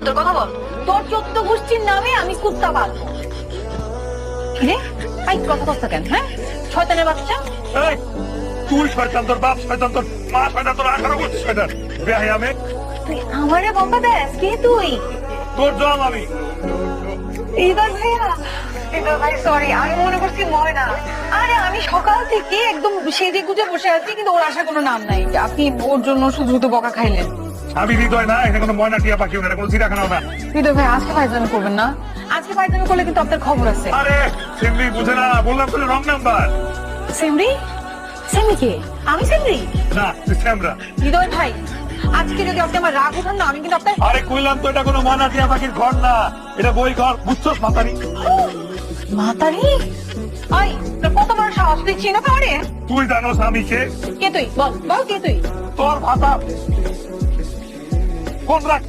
তোর কথা বল। তোর 14 গোষ্ঠীর নামে আমি কুত্তা পালবো। কিরে আই কথা কথা কেন? হ্যাঁ শয়তানের বাচ্চা। এই, তুই শয়তান, তোর বাপ শয়তান, তোর মা শয়তান, তোর 18 গোষ্ঠী শয়তান। বেহাই আমি, তুই আমারে বকা দেস? কে তুই? তোর জম আমি। হৃদয় ভাইয়া, হৃদয় ভাই সরি, আমি মনে করছি ময়না। আরে আমি সকাল থেকে একদম সেজে গুজে বসে আছি, কিন্তু ওর আসার কোনো নাম নাই। আপনি ওর জন্য শুধু শুধু বকা খাইলেন। আমি হৃদয় না, এটা কোনো ময়না টিয়া পাখিও না, এটা কোনো চিড়াখানাও না। হৃদয় ভাই আজকে ফাইজলামি করবেন না। আজকে ফাইজলামি করলে কিন্তু আপনার খবর আছে। আরে সিমরি বুঝে না, বললাম তো রং নাম্বার। সিমরি? সিমরি কে? আমি সিমরি? না, তুই শ্যামরা। হৃদয় ভাই আজকে যদি আপনি আমার রাগ উঠান না, আমি কিন্তু আপনার আরে কইলাম তো এটা কোনো ময়না টিয়া পাখির ঘর না, এটা বই ঘর, বুঝছস মাতারি? মাতারি। আই তোর কত বড় সাহস, তুই চিনে পারে? তুই জানোস আমি কে? কে তুই? বল বল কে তুই? তোর ভাতা কোন রাখ